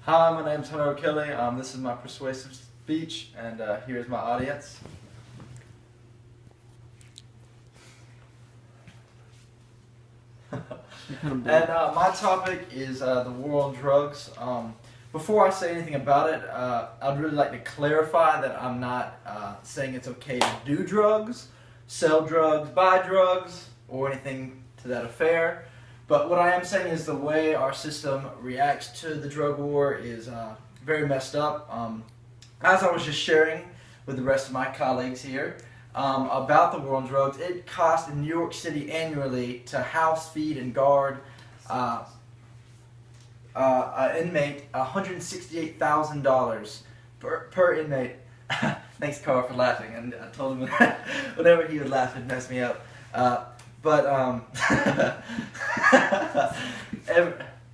Hi, my name's Hunter O'Kelly. This is my persuasive speech, and here's my audience. And my topic is the war on drugs. Before I say anything about it, I'd really like to clarify that I'm not saying it's okay to do drugs, sell drugs, buy drugs, or anything to that affair. But what I am saying is the way our system reacts to the drug war is very messed up. As I was just sharing with the rest of my colleagues here about the war on drugs, it costs in New York City annually to house, feed, and guard an inmate $168,000 per inmate. Thanks, Carl, for laughing. And I told him whenever he would laugh, it'd mess me up.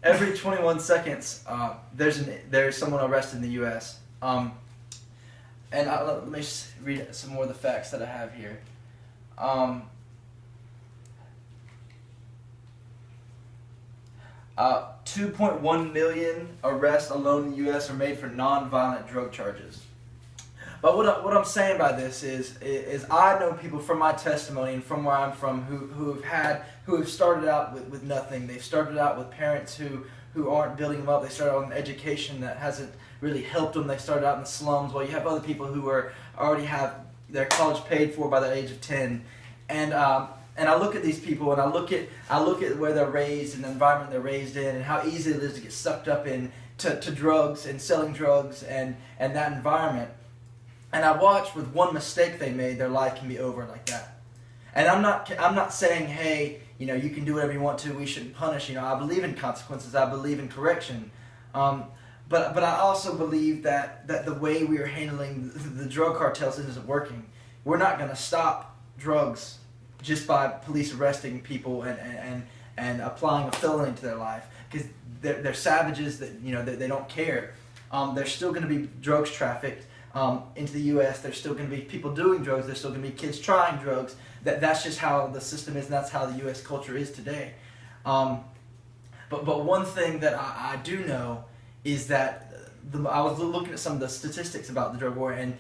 Every 21 seconds, there's someone arrested in the U.S. And let me just read some more of the facts that I have here. 2.1 million arrests alone in the U.S. are made for non-violent drug charges. But what I'm saying by this is I know people from my testimony and from where I'm from who have started out with nothing. They've started out with parents who aren't building them up. They started out with an education that hasn't really helped them. They started out in the slums. While you have other people who already have their college paid for by the age of 10, and I look at these people and I look at where they're raised and the environment they're raised in and how easy it is to get sucked up in to drugs and selling drugs and that environment. And I watch with one mistake they made, their life can be over like that. And I'm not saying, hey, you can do whatever you want to. We shouldn't punish. I believe in consequences. I believe in correction. But I also believe that the way we are handling the drug cartels isn't working. We're not going to stop drugs just by police arresting people and applying a felony to their life, because they're savages that they don't care. There's still going to be drugs trafficked into the U.S. There's still going to be people doing drugs. There's still going to be kids trying drugs. That's just how the system is, and that's how the U.S. culture is today. But one thing that I do know is that I was looking at some of the statistics about the drug war, and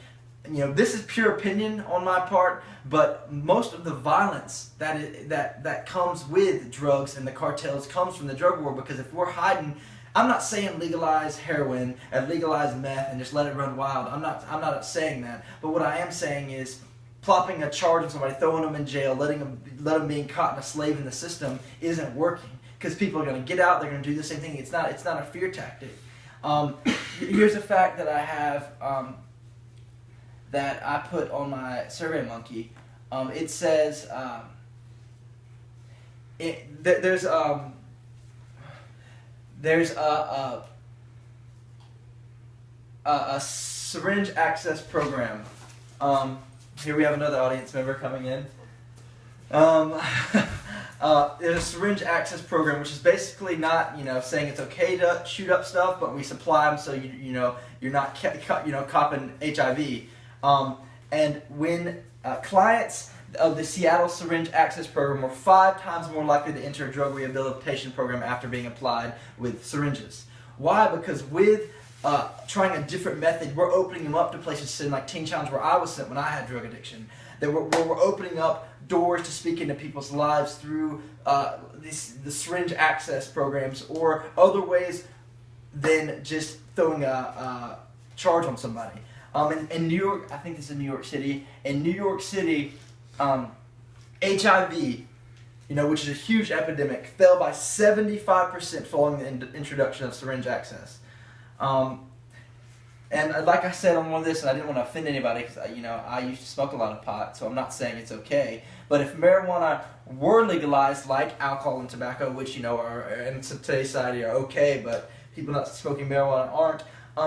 this is pure opinion on my part, but most of the violence that comes with drugs and the cartels comes from the drug war. Because if we're hiding, I'm not saying legalize heroin and legalize meth and just let it run wild. I'm not saying that. But what I am saying is plopping a charge on somebody, throwing them in jail, let them being caught and a slave in the system isn't working, because people are going to get out. They're going to do the same thing. It's not a fear tactic. Here's a fact that I have that I put on my SurveyMonkey. It says there's a syringe access program. Here we have another audience member coming in. There's a syringe access program, which is basically not saying it's okay to shoot up stuff, but we supply them so you're not copping HIV. And when clients of the Seattle Syringe Access Program were 5 times more likely to enter a drug rehabilitation program after being applied with syringes. Why? Because with trying a different method, we're opening them up to places like Teen Challenge, where I was sent when I had drug addiction. That we're opening up doors to speak into people's lives through the syringe access programs, or other ways than just throwing a charge on somebody. In New York, I think this is in New York City. In New York City, HIV, which is a huge epidemic, fell by 75% following the introduction of syringe access. And like I said on one of this, and I didn't want to offend anybody, because I used to smoke a lot of pot, so I'm not saying it's okay. But if marijuana were legalized, like alcohol and tobacco, which are in today's society are okay, but people not smoking marijuana aren't.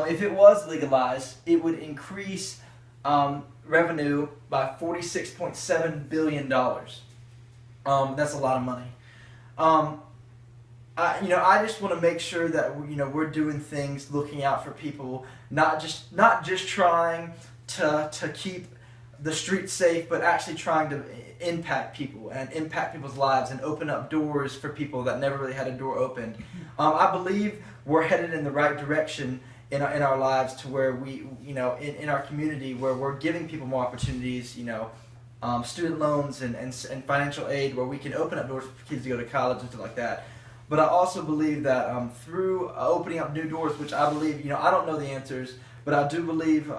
If it was legalized, it would increase revenue by $46.7 billion. That's a lot of money. I just want to make sure that we're doing things looking out for people, not just trying to keep the streets safe, but actually trying to impact people and impact people's lives and open up doors for people that never really had a door opened. I believe we're headed in the right direction in our lives, to where we, in our community, where we're giving people more opportunities, student loans and financial aid, where we can open up doors for kids to go to college and stuff like that. But I also believe that through opening up new doors, which I believe, I don't know the answers, but I do believe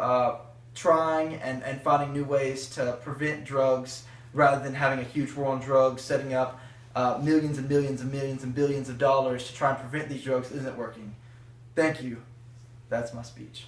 trying and finding new ways to prevent drugs, rather than having a huge war on drugs, setting up millions and millions and millions and billions of dollars to try and prevent these drugs, isn't working. Thank you. That's my speech.